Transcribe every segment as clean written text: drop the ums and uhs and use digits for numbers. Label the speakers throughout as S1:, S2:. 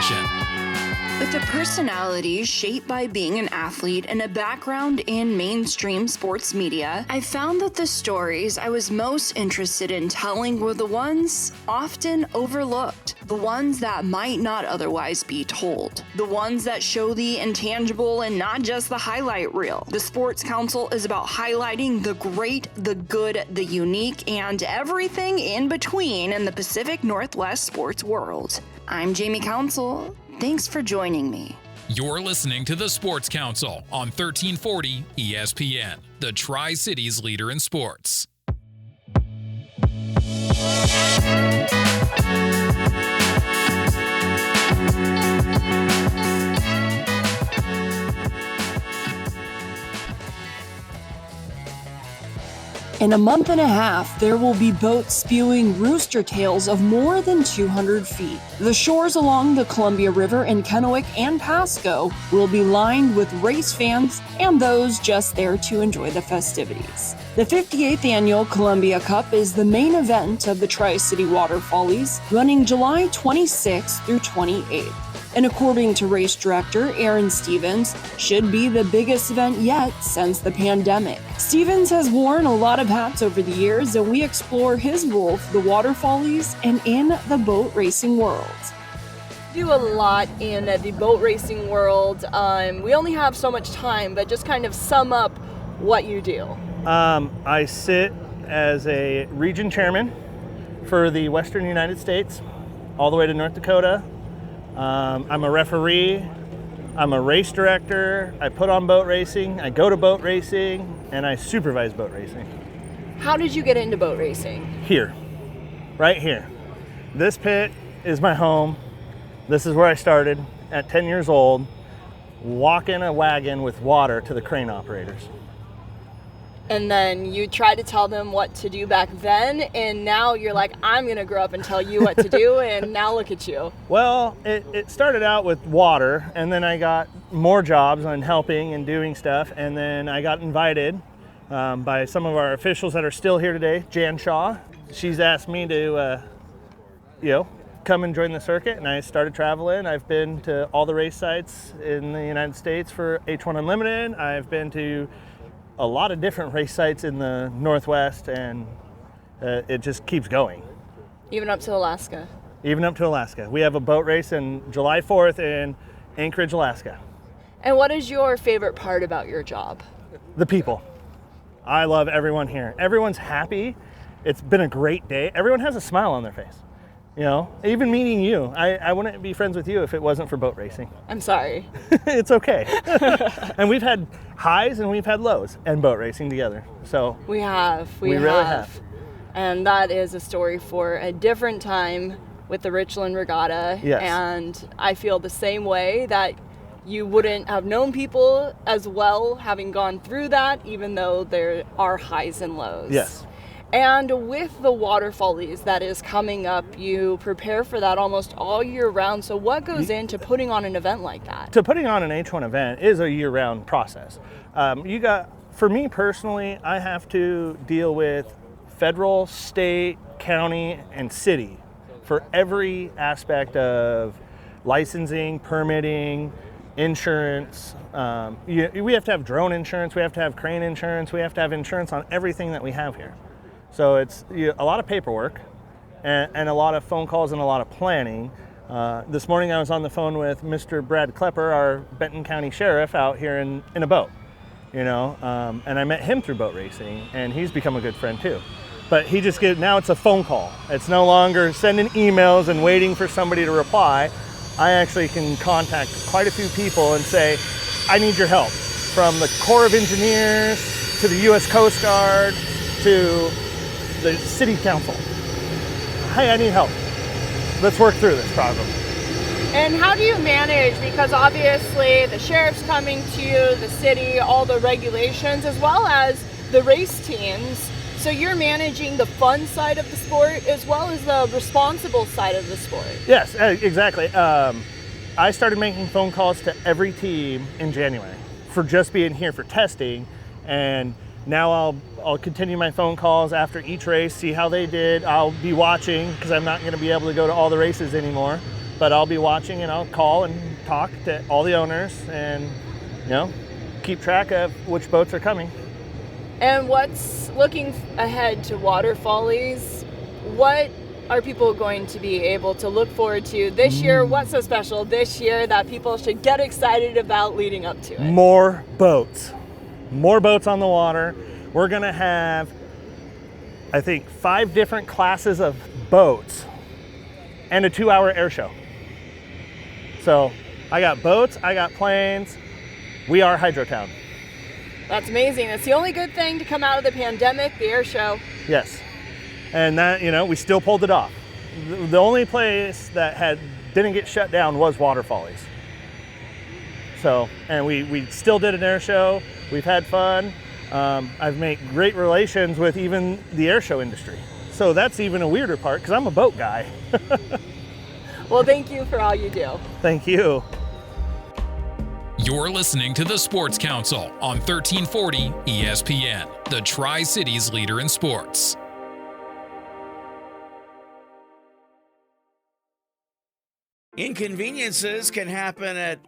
S1: conversation.
S2: With a personality shaped by being an athlete and a background in mainstream sports media, I found that the stories I was most interested in telling were the ones often overlooked, the ones that might not otherwise be told, the ones that show the intangible and not just the highlight reel. The Sports Council is about highlighting the great, the good, the unique, and everything in between in the Pacific Northwest sports world. I'm Jamie Council. Thanks for joining me.
S1: You're listening to the Sports Council on 1340 ESPN, the Tri-Cities leader in sports.
S3: In a month and a half, there will be boats spewing rooster tails of more than 200 feet. The shores along the Columbia River in Kennewick and Pasco will be lined with race fans and those just there to enjoy the festivities. The 58th Annual Columbia Cup is the main event of the Tri-City Water Follies, running July 26th through 28th. And according to race director Aaron Stevens, should be the biggest event yet since the pandemic. Stevens has worn a lot of hats over the years, and we explore his role for the Water Follies and in the boat racing world.
S4: Do a lot in the boat racing world. We only have so much time, but just kind of sum up what you do.
S5: I sit as a region chairman for the Western United States, all the way to North Dakota. I'm a referee, I'm a race director, I put on boat racing, I go to boat racing, and I supervise boat racing.
S4: How did you get into boat racing?
S5: Here, right here. This pit is my home. This is where I started at 10 years old, walking a wagon with water to the crane operators.
S4: And then you tried to tell them what to do back then, and now you're like, I'm going to grow up and tell you what to do, and now look at you.
S5: Well, it started out with water, and then I got more jobs on helping and doing stuff, and then I got invited by some of our officials that are still here today, Jan Shaw. She's asked me to, come and join the circuit, and I started traveling. I've been to all the race sites in the United States for H1 Unlimited. I've been to a lot of different race sites in the Northwest, and it just keeps going.
S4: Even up to Alaska?
S5: Even up to Alaska. We have a boat race on July 4th in Anchorage, Alaska.
S4: And what is your favorite part about your job?
S5: The people. I love everyone here. Everyone's happy. It's been a great day. Everyone has a smile on their face. You know, even meeting you, I wouldn't be friends with you if it wasn't for boat racing.
S4: I'm sorry.
S5: It's okay. And we've had highs and we've had lows and boat racing together. So
S4: we really have. And that is a story for a different time with the Richland Regatta.
S5: Yes.
S4: And I feel the same way, that you wouldn't have known people as well having gone through that, even though there are highs and lows.
S5: Yes.
S4: And with the Water Follies that is coming up, you prepare for that almost all year round. So what goes into putting on an event like that?
S5: So putting on an H1 event is a year-round process. For me personally, I have to deal with federal, state, county, and city for every aspect of licensing, permitting, insurance. We have to have drone insurance, we have to have crane insurance, we have to have insurance on everything that we have here. So it's a lot of paperwork and a lot of phone calls and a lot of planning. This morning I was on the phone with Mr. Brad Klepper, our Benton County Sheriff, out here in a boat, and I met him through boat racing, and he's become a good friend too. But now it's a phone call. It's no longer sending emails and waiting for somebody to reply. I actually can contact quite a few people and say, I need your help. From the Corps of Engineers to the U.S. Coast Guard to the City Council. Hey, I need help. Let's work through this problem.
S4: And how do you manage, because obviously the sheriff's coming to you, the city, all the regulations, as well as the race teams. So you're managing the fun side of the sport as well as the responsible side of the sport.
S5: Yes, exactly. I started making phone calls to every team in January for just being here for testing, and now I'll continue my phone calls after each race, see how they did. I'll be watching because I'm not going to be able to go to all the races anymore. but I'll be watching and I'll call and talk to all the owners and, keep track of which boats are coming.
S4: And what's looking ahead to Water Follies? What are people going to be able to look forward to this year? What's so special this year that people should get excited about leading up to it?
S5: More boats on the water. We're gonna have, I think, 5 different classes of boats and a 2-hour air show. So I got boats, I got planes. We are Hydrotown.
S4: That's amazing. It's the only good thing to come out of the pandemic, the air show.
S5: Yes. And that, we still pulled it off. The only place that didn't get shut down was Water Follies. So, and we still did an air show. We've had fun. I've made great relations with even the air show industry. So that's even a weirder part because I'm a boat guy.
S4: Well, thank you for all you do.
S5: Thank you.
S1: You're listening to the Sports Council on 1340 ESPN, the Tri-Cities leader in sports.
S6: Inconveniences can happen at,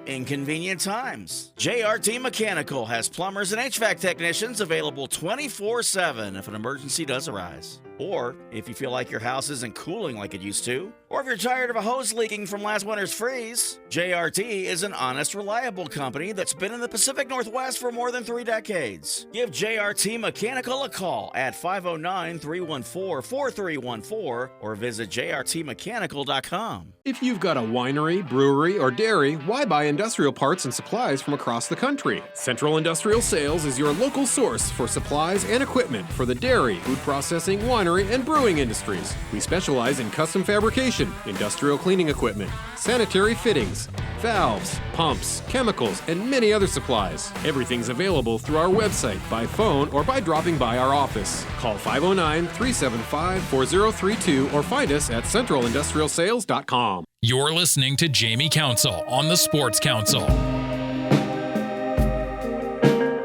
S6: inconvenient times. JRT Mechanical has plumbers and HVAC technicians available 24/7 if an emergency does arise. Or if you feel like your house isn't cooling like it used to, or if you're tired of a hose leaking from last winter's freeze, JRT is an honest, reliable company that's been in the Pacific Northwest for more than 3 decades. Give JRT Mechanical a call at 509-314-4314 or visit jrtmechanical.com.
S7: If you've got a winery, brewery, or dairy, why buy industrial parts and supplies from across the country? Central Industrial Sales is your local source for supplies and equipment for the dairy, food processing, winery, and brewing industries. We specialize in custom fabrication, industrial cleaning equipment, sanitary fittings, valves, pumps, chemicals, and many other supplies. Everything's available through our website, by phone, or by dropping by our office. Call 509-375-4032 or find us at centralindustrialsales.com.
S1: You're listening to Jamie Council on the Sports Council.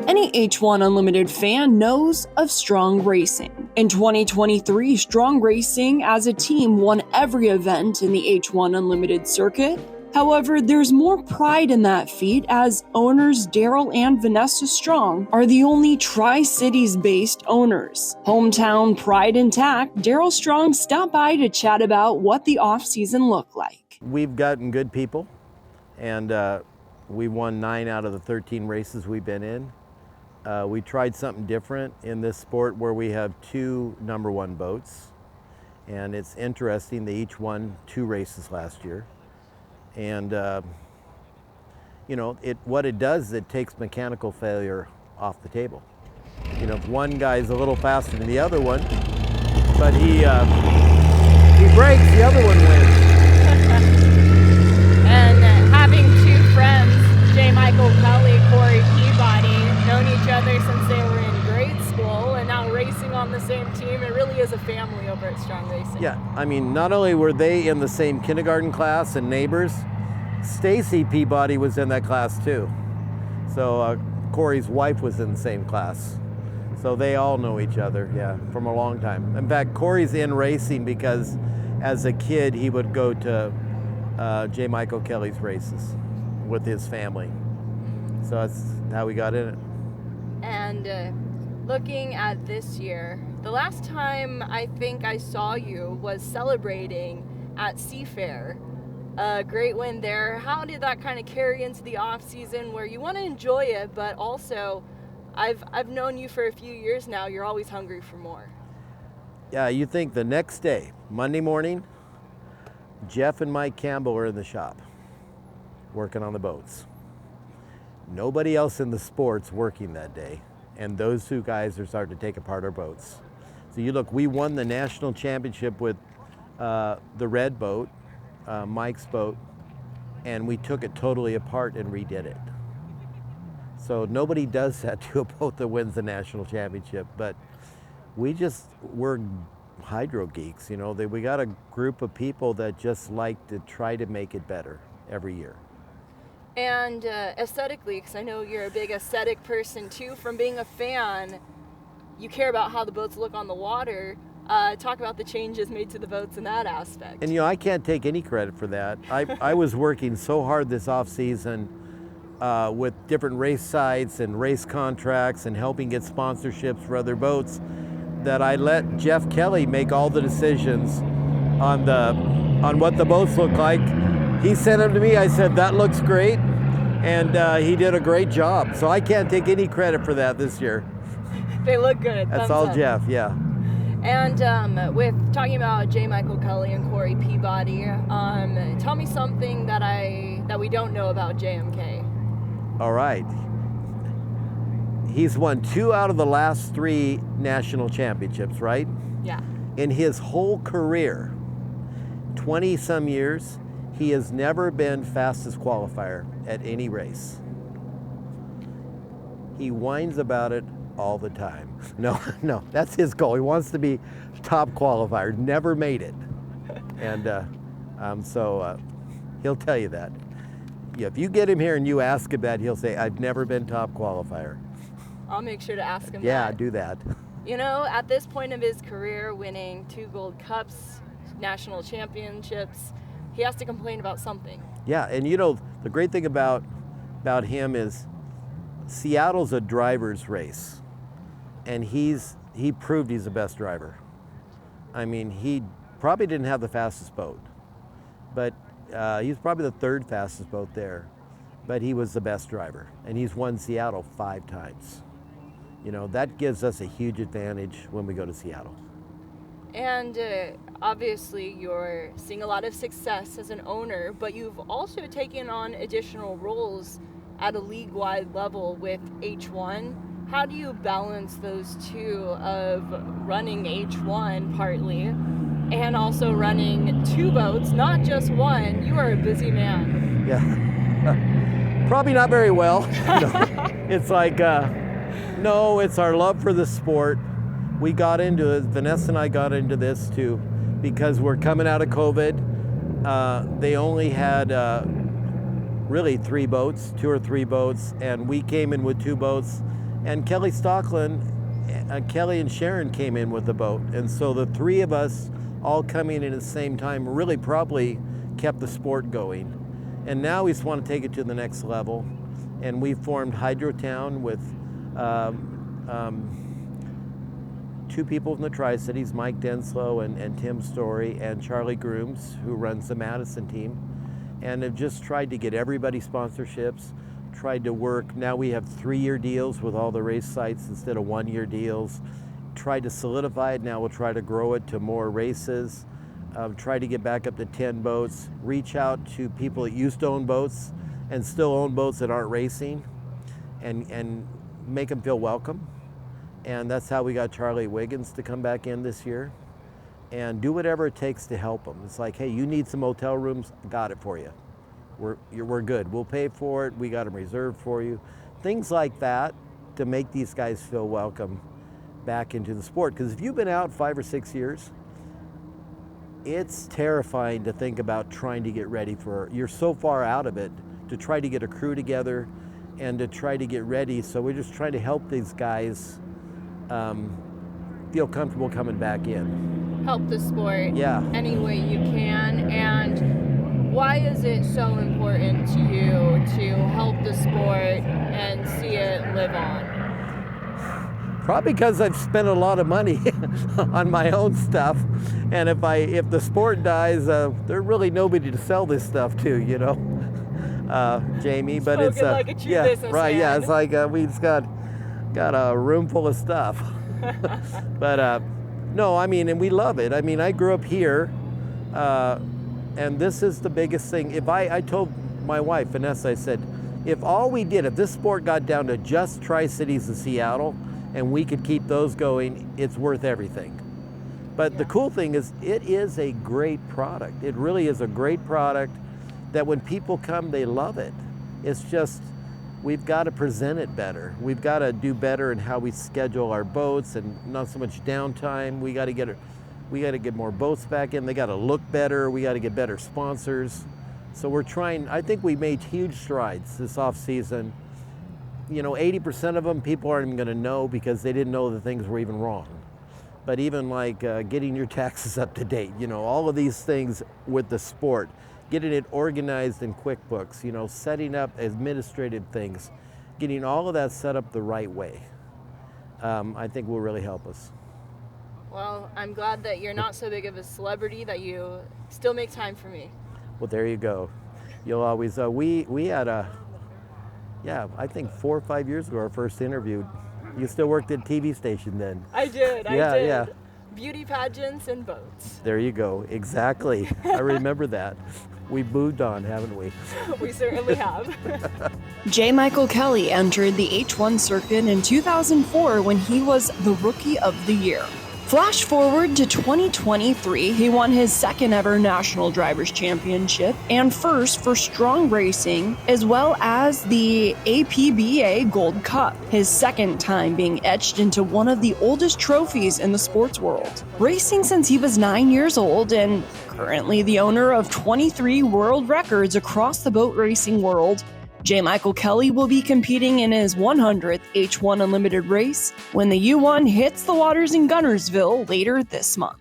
S3: Any H1 Unlimited fan knows of Strong Racing. In 2023, Strong Racing as a team won every event in the H1 Unlimited circuit. However, there's more pride in that feat as owners Daryl and Vanessa Strong are the only Tri-Cities-based owners. Hometown pride intact, Daryl Strong stopped by to chat about what the off-season looked like.
S8: We've gotten good people, and we won 9 out of the 13 races we've been in. We tried something different in this sport where we have 2 number 1 boats, and it's interesting, they each won 2 races last year. And what it does, it takes mechanical failure off the table. If one guy's a little faster than the other one, but he breaks, the other one wins.
S4: And having 2 friends, J. Michael Kelly, Corey Peabody, known each other since they were in grade school and now racing on the same team, it really is a family over at Strong Racing.
S8: Yeah, not only were they in the same kindergarten class and neighbors, Stacy Peabody was in that class too. So Corey's wife was in the same class. So they all know each other, from a long time. In fact, Corey's in racing because as a kid he would go to J. Michael Kelly's races with his family. So that's how we got in it.
S4: And looking at this year, the last time I think I saw you was celebrating at Seafair. A great win there. How did that kind of carry into the off season where you want to enjoy it, but also I've known you for a few years now, you're always hungry for more.
S8: Yeah, you think the next day, Monday morning, Jeff and Mike Campbell are in the shop working on the boats. Nobody else in the sport's working that day, and those 2 guys are starting to take apart our boats. So you look, we won the national championship with the red boat, Mike's boat, and we took it totally apart and redid it. So nobody does that to a boat that wins the national championship, but we're hydro geeks, we got a group of people that just like to try to make it better every year.
S4: And aesthetically, because I know you're a big aesthetic person too, from being a fan, you care about how the boats look on the water. talk about the changes made to the boats in that aspect.
S8: And I can't take any credit for that. I was working so hard this off season with different race sites and race contracts and helping get sponsorships for other boats that I let Jeff Kelly make all the decisions on what the boats look like. He sent them to me. I said, that looks great. And he did a great job. So I can't take any credit for that this year.
S4: They look good.
S8: That's
S4: Thumbs
S8: all
S4: up.
S8: Jeff, yeah.
S4: And with talking about J. Michael Kelly and Corey Peabody, tell me something that we don't know about JMK.
S8: All right. He's won 2 out of the last 3 national championships, right?
S4: Yeah.
S8: In his whole career, 20 some years, he has never been fastest qualifier at any race. He whines about it all the time. No, that's his goal. He wants to be top qualifier, never made it. And so he'll tell you that. Yeah, if you get him here and you ask him that, he'll say, I've never been top qualifier.
S4: I'll make sure to ask him
S8: Yeah,
S4: that.
S8: do that.
S4: At this point of his career, winning 2 gold cups, national championships, he has to complain about something.
S8: Yeah, and the great thing about him is Seattle's a driver's race, and he proved he's the best driver. I mean, he probably didn't have the fastest boat, but he's probably the 3rd fastest boat there, but he was the best driver, and he's won Seattle 5 times. That gives us a huge advantage when we go to Seattle.
S4: And obviously you're seeing a lot of success as an owner, but you've also taken on additional roles at a league-wide level with H1. How do you balance those two of running H1 partly and also running 2 boats, not just one? You are a busy man.
S8: Yeah, probably not very well. It's like, no, it's our love for the sport. We got into it, Vanessa and I got into this too, because we're coming out of COVID. They only had really 3 boats, 2 or 3 boats, and we came in with 2 boats. And Kelly Stockland, Kelly and Sharon came in with the boat. And so the 3 of us all coming in at the same time really probably kept the sport going. And now we just want to take it to the next level. And we formed Hydrotown with 2 people from the Tri-Cities, Mike Denslow and Tim Story, and Charlie Grooms, who runs the Madison team, and have just tried to get everybody sponsorships, tried to work. Now we have 3-year deals with all the race sites instead of 1-year deals. Tried to solidify it, now we'll try to grow it to more races, try to get back up to 10 boats, reach out to people that used to own boats and still own boats that aren't racing, and make them feel welcome. And that's how we got Charlie Wiggins to come back in this year and do whatever it takes to help them. It's like, hey, you need some hotel rooms, got it for you. We're good, we'll pay for it, we got them reserved for you. Things like that to make these guys feel welcome back into the sport. Because if you've been out 5 or 6 years, it's terrifying to think about trying to get ready you're so far out of it, to try to get a crew together and to try to get ready. So we're just trying to help these guys feel comfortable coming back in.
S4: Help the sport any way you can. And why is it so important to you to help the sport and see it live on?
S8: Probably because I've spent a lot of money on my own stuff, and if the sport dies, there's really nobody to sell this stuff to, Jamie. But
S4: Spoken
S8: it's
S4: like a true businessman.
S8: right. Yeah, it's like we just got a room full of stuff. But no, I mean, and we love it. I mean, I grew up here, and this is the biggest thing. If I told my wife, Vanessa, I said, if this sport got down to just Tri-Cities and Seattle, and we could keep those going, it's worth everything. But the cool thing is, it is a great product. It really is a great product that when people come, they love it. It's just, we've got to present it better. We've got to do better in how we schedule our boats and not so much downtime. We got to get more boats back in. They got to look better. We got to get better sponsors. So we're trying. I think we made huge strides this off season. 80% of them people aren't even going to know because they didn't know that things were even wrong. but even like getting your taxes up to date, you know, all of these things with the sport, getting it organized in QuickBooks, you know, setting up administrative things, getting all of that set up the right way, I think will really help us.
S4: Well, I'm glad that you're not so big of a celebrity that you still make time for me.
S8: Well, there you go. You'll always, we had I think 4 or 5 years ago, our first interview. You still worked at TV station then.
S4: I did.
S8: Yeah.
S4: Beauty pageants and boats.
S8: There you go, exactly. I remember that. We moved on, haven't we?
S4: We certainly have.
S3: J. Michael Kelly entered the H1 circuit in 2004 when he was the Rookie of the Year. Flash forward to 2023, he won his second ever National Drivers' Championship and first for Strong Racing, as well as the APBA Gold Cup, his second time being etched into one of the oldest trophies in the sports world. Racing since he was 9 years old and currently the owner of 23 world records across the boat racing world, J. Michael Kelly will be competing in his 100th H1 Unlimited race when the U1 hits the waters in Guntersville later this month.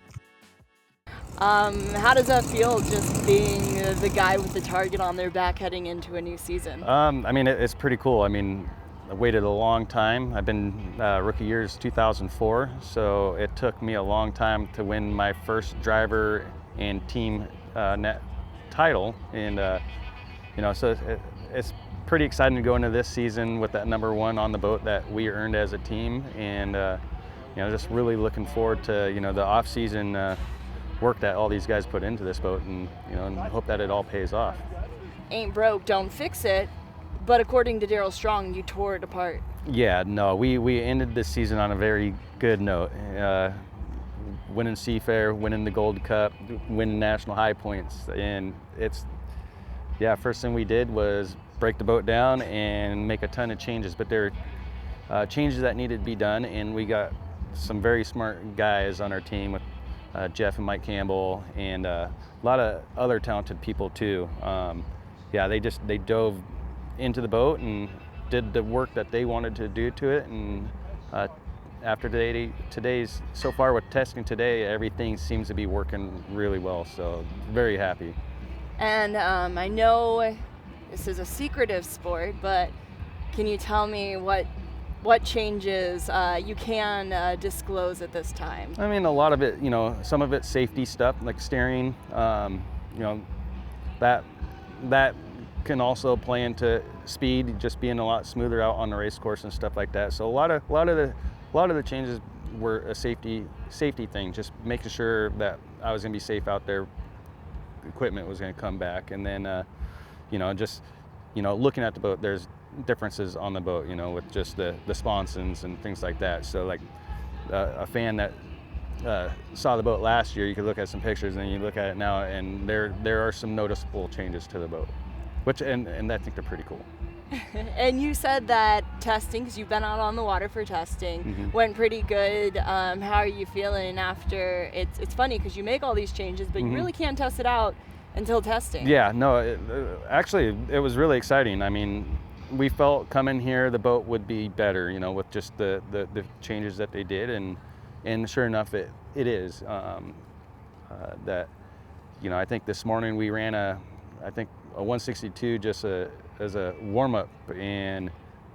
S4: How does that feel, just being the guy with the target on their back heading into a new season?
S9: I mean, it's pretty cool. I mean, I waited a long time. I've been rookie years 2004, so it took me a long time to win my first driver and team net title, and you know, so it's pretty exciting to go into this season with that #1 on the boat that we earned as a team, and you know, just really looking forward to, you know, the off-season work that all these guys put into this boat, and you know, and hope that it all pays off.
S4: Ain't broke, don't fix it. But according to Daryl Strong, you tore it apart.
S9: Yeah, no, we ended this season on a very good note. Winning Seafair, winning the Gold Cup, winning National High Points, and it's, yeah, first thing we did was break the boat down and make a ton of changes, but there are changes that needed to be done, and we got some very smart guys on our team with Jeff and Mike Campbell, and a lot of other talented people too. Yeah, they dove into the boat and did the work that they wanted to do to it, and after today's so far with testing today, everything seems to be working really well, so very happy.
S4: And I know this is a secretive sport, but can you tell me what changes you can disclose at this time?
S9: I mean, a lot of it, you know, some of it's safety stuff like steering, you know, that can also play into speed, just being a lot smoother out on the race course and stuff like that. So a lot of the changes were a safety thing, just making sure that I was gonna be safe out there, equipment was gonna come back, and then you know, just, you know, looking at the boat, there's differences on the boat, you know, with just the sponsons and things like that. So like a fan that saw the boat last year, you could look at some pictures and you look at it now, and there are some noticeable changes to the boat, which and I think they're pretty cool.
S4: And you said that testing, because you've been out on the water for testing, went pretty good. How are you feeling after? It's funny because you make all these changes, but you really can't test it out until testing.
S9: Yeah, no, actually it was really exciting. I mean, we felt coming here the boat would be better, you know, with just the changes that they did, and sure enough it is. That, you know, I think this morning we ran a 162 just as a warm-up, and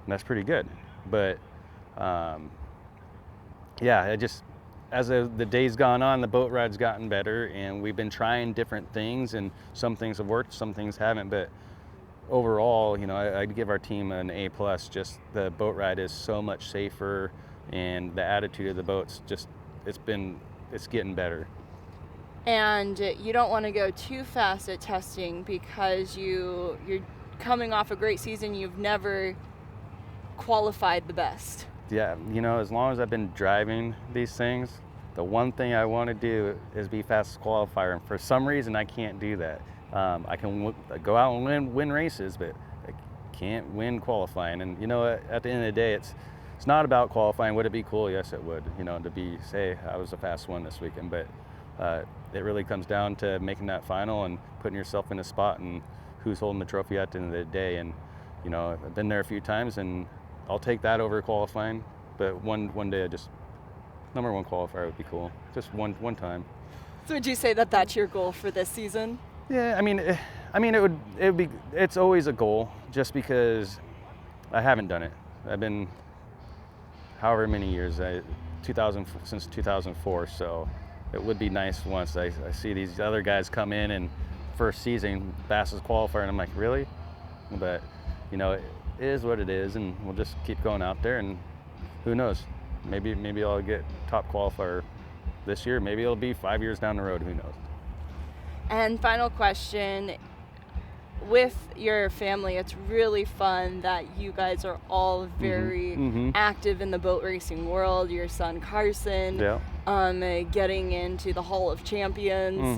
S9: that's pretty good. But yeah, it just, as the day's gone on, the boat ride's gotten better, and we've been trying different things, and some things have worked, some things haven't, but overall, you know, I'd give our team an A+. Just the boat ride is so much safer, and the attitude of the boat's just, it's getting better.
S4: And you don't want to go too fast at testing because you're coming off a great season. You've never qualified the best.
S9: Yeah, you know, as long as I've been driving these things, the one thing I want to do is be fastest qualifier, and for some reason I can't do that. I can go out and win races, but I can't win qualifying. And you know, at the end of the day, it's not about qualifying. Would it be cool? Yes, it would. You know, to say I was the fast one this weekend, but it really comes down to making that final and putting yourself in a spot and who's holding the trophy at the end of the day. And you know, I've been there a few times, and I'll take that over qualifying. But one day I just number one qualifier would be cool. Just one time.
S4: So would you say that that's your goal for this season?
S9: Yeah, it's always a goal, just because I haven't done it. I've been however many years, since 2004, so it would be nice once I see these other guys come in and first season fastest qualifier, and I'm like, really? But it is what it is, and we'll just keep going out there, and who knows? Maybe I'll get top qualifier this year. Maybe it'll be 5 years down the road. Who knows?
S4: And final question, with your family, it's really fun that you guys are all very active in the boat racing world. Your son Carson, getting into the Hall of Champions,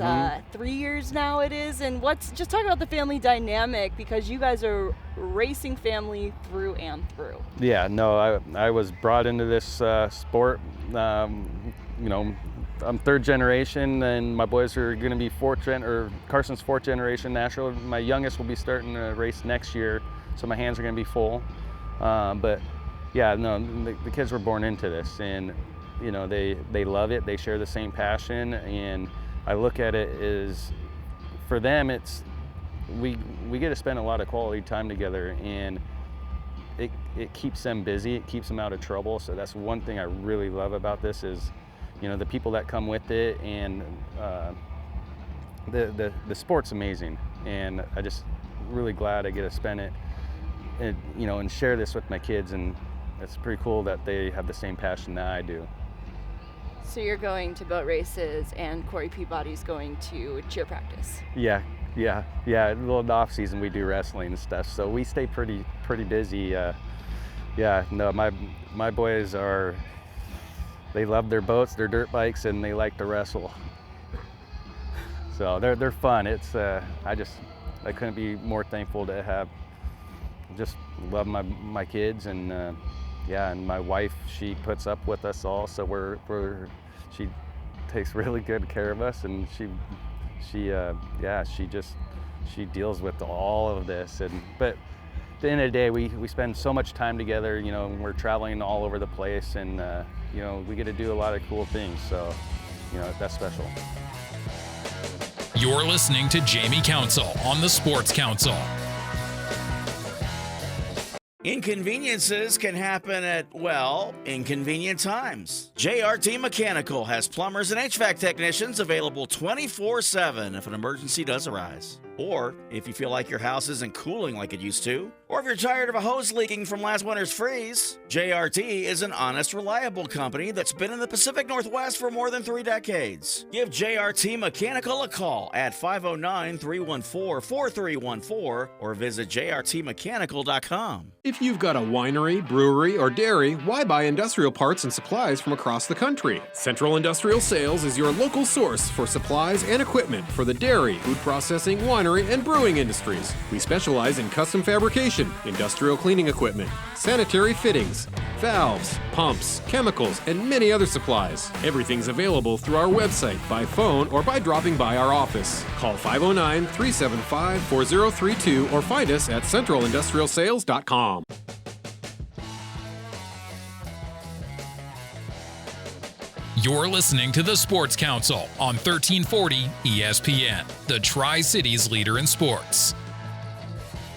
S4: 3 years now it is. And just talk about the family dynamic, because you guys are racing family through and through.
S9: Yeah, no, I was brought into this sport. I'm third generation, and my boys are going to be Carson's fourth generation national. My youngest will be starting to race next year, so my hands are going to be full. But yeah, no, the kids were born into this, and they love it. They share the same passion, and I look at it as, for them, it's we get to spend a lot of quality time together, and it keeps them busy. It keeps them out of trouble. So that's one thing I really love about this is, the people that come with it, and the sport's amazing, and I just really glad I get to spend it, and share this with my kids, and it's pretty cool that they have the same passion that I do.
S4: So you're going to boat races, and Corey Peabody's going to cheer practice.
S9: Yeah. Well, in the off season we do wrestling and stuff, so we stay pretty busy. My boys they love their boats, their dirt bikes, and they like to wrestle. So they're fun. It's I couldn't be more thankful to have just love my kids, and and my wife, she puts up with us all, so she takes really good care of us, and she deals with all of this, but at the end of the day, we spend so much time together. We're traveling all over the place, and we get to do a lot of cool things, so that's special.
S1: You're listening to Jamie Council on the Sports Council.
S6: Inconveniences can happen at, inconvenient times. JRT Mechanical has plumbers and HVAC technicians available 24/7 if an emergency does arise. Or if you feel like your house isn't cooling like it used to, or if you're tired of a hose leaking from last winter's freeze, JRT is an honest, reliable company that's been in the Pacific Northwest for more than 3 decades. Give JRT Mechanical a call at 509-314-4314 or visit jrtmechanical.com.
S7: If you've got a winery, brewery, or dairy, why buy industrial parts and supplies from across the country? Central Industrial Sales is your local source for supplies and equipment for the dairy, food processing, winery, and brewing industries. We specialize in custom fabrication, industrial cleaning equipment, sanitary fittings, valves, pumps, chemicals, and many other supplies. Everything's available through our website, by phone, or by dropping by our office. Call 509-375-4032 or find us at centralindustrialsales.com.
S1: You're listening to the Sports Council on 1340 ESPN, the Tri-Cities leader in sports.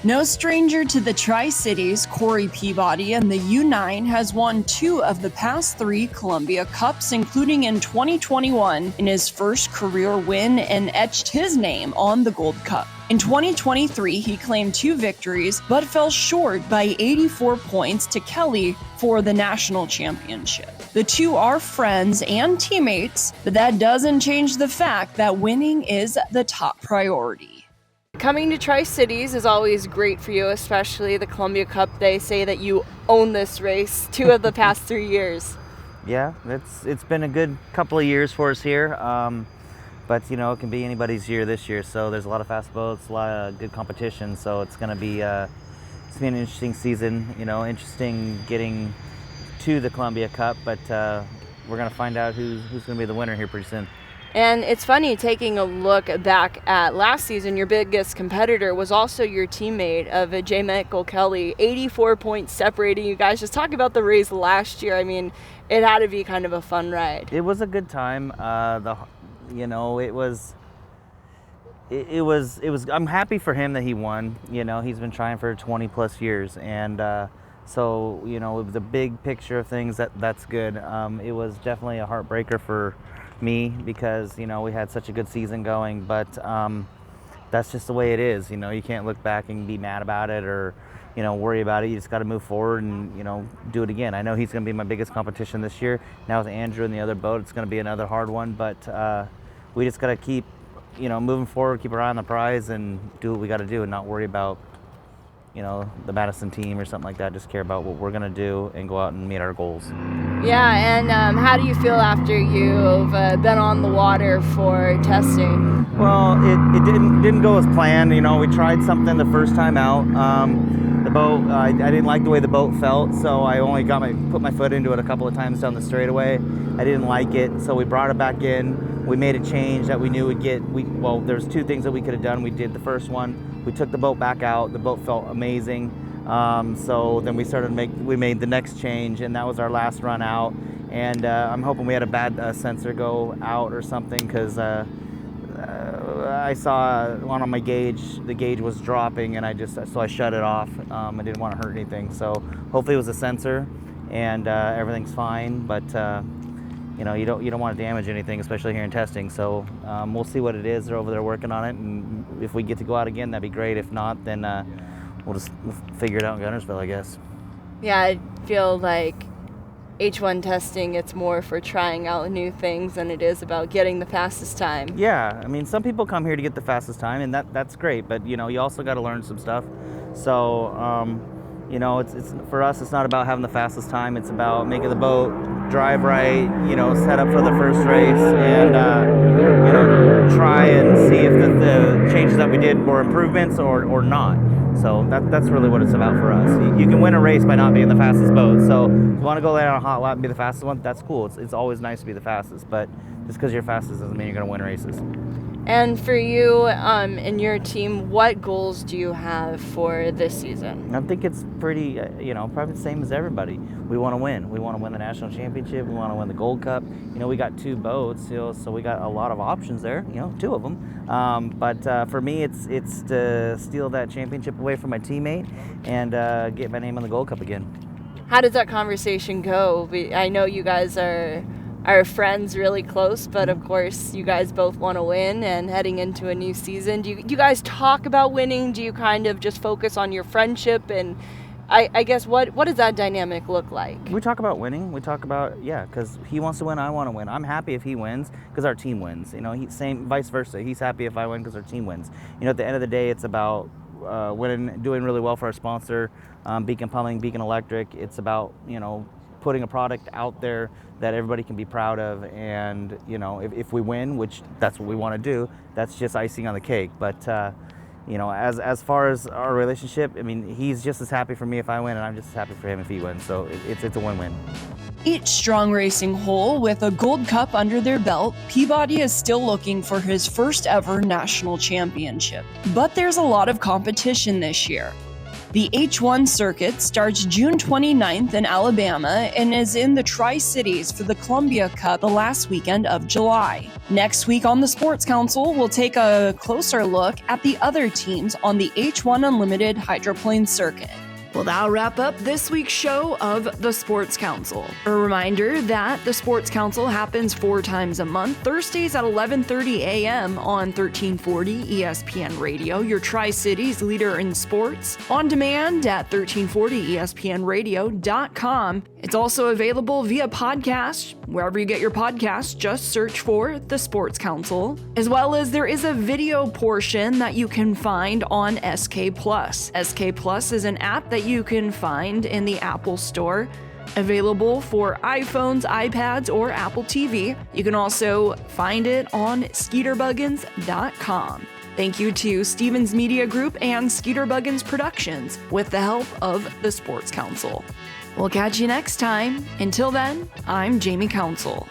S3: No stranger to the Tri-Cities, Corey Peabody and the U9 has won 2 of the past 3 Columbia Cups, including in 2021 in his first career win, and etched his name on the Gold Cup. In 2023, he claimed 2 victories, but fell short by 84 points to Kelly for the national championship. The two are friends and teammates, but that doesn't change the fact that winning is the top priority.
S4: Coming to Tri-Cities is always great for you, especially the Columbia Cup. They say that you own this race 2 of the past 3 years.
S10: Yeah, it's been a good couple of years for us here, but it can be anybody's year this year. So there's a lot of fast boats, a lot of good competition. So it's going to be an interesting season. Interesting getting to the Columbia Cup, but we're going to find out who's going to be the winner here pretty soon.
S4: And it's funny taking a look back at last season, your biggest competitor was also your teammate of J. Michael Kelly, 84 points separating you guys. Just talk about the race last year. I mean, it had to be kind of a fun ride.
S10: It was a good time. It was. I'm happy for him that he won. He's been trying for 20 plus years, and so the big picture of things, that's good. It was definitely a heartbreaker for me because we had such a good season going, but that's just the way it is. You can't look back and be mad about it or worry about it. You just got to move forward and do it again. I know he's going to be my biggest competition this year. Now with Andrew in the other boat, it's going to be another hard one, but we just got to keep moving forward, keep our eye on the prize, and do what we got to do, and not worry about the Madison team or something like that. Just care about what we're going to do and go out and meet our goals.
S4: Yeah, and how do you feel after you've been on the water for testing?
S10: Well, it didn't go as planned. We tried something the first time out. The boat, I didn't like the way the boat felt, so I only put my foot into it a couple of times down the straightaway. I didn't like it, so we brought it back in. We made a change that we knew would get. There's two things that we could have done. We did the first one. We took the boat back out. The boat felt amazing. So then we made the next change, and that was our last run out. And I'm hoping we had a bad sensor go out or something, because I saw one on my gauge, the gauge was dropping, and so I shut it off. I didn't want to hurt anything. So hopefully it was a sensor, and everything's fine. But you don't want to damage anything, especially here in testing. So we'll see what it is. They're over there working on it, and if we get to go out again, that'd be great. If not, then we'll figure it out in Guntersville, I guess.
S4: Yeah, I feel like H1 testing, it's more for trying out new things than it is about getting the fastest time.
S10: Yeah, I mean, some people come here to get the fastest time, and that's great, but you also got to learn some stuff. So it's for us, it's not about having the fastest time. It's about making the boat drive right, set up for the first race, and try and see if the changes that we did were improvements or not. So that's really what it's about for us. You can win a race by not being the fastest boat. So if you want to go lay on a hot lap and be the fastest one, that's cool. It's always nice to be the fastest, but just because you're fastest doesn't mean you're going to win races.
S4: And for you and your team, what goals do you have for this season?
S10: I think it's pretty, probably the same as everybody. We want to win. We want to win the national championship. We want to win the Gold Cup. We got 2 boats, so we got a lot of options there. 2 of them. But for me, it's to steal that championship away from my teammate and get my name on the Gold Cup again. How
S4: does that conversation go? I know you guys are friends, really close, but of course you guys both want to win, and heading into a new season, do you guys talk about winning? Do you kind of just focus on your friendship? And I guess what does that dynamic look like?
S10: We talk about winning. We talk about, because he wants to win, I want to win. I'm happy if he wins because our team wins. Same vice versa. He's happy if I win because our team wins. At the end of the day, it's about winning, doing really well for our sponsor, Beacon Plumbing, Beacon Electric. It's about putting a product out there that everybody can be proud of, and if we win, which that's what we want to do, that's just icing on the cake. But as far as our relationship, I mean, he's just as happy for me if I win, and I'm just as happy for him if he wins. So it's a win-win.
S3: Each strong racing hole with a Gold Cup under their belt, Peabody is still looking for his first ever national championship. But there's a lot of competition this year. The H1 circuit starts June 29th in Alabama and is in the Tri-Cities for the Columbia Cup the last weekend of July. Next week on the Sports Council, we'll take a closer look at the other teams on the H1 Unlimited hydroplane circuit. Well, that'll wrap up this week's show of the Sports Council. A reminder that the Sports Council happens 4 times a month, Thursdays at 11:30 a.m. on 1340 ESPN Radio, your Tri-Cities leader in sports, on demand at 1340ESPNradio.com. It's also available via podcast. Wherever you get your podcasts, just search for the Sports Council. As well as there is a video portion that you can find on SK Plus. SK Plus is an app that you can find in the Apple Store, available for iPhones, iPads, or Apple TV. You can also find it on SkeeterBuggins.com. Thank you to Stevens Media Group and Skeeter Buggins Productions with the help of the Sports Council. We'll catch you next time. Until then, I'm Jamie Council.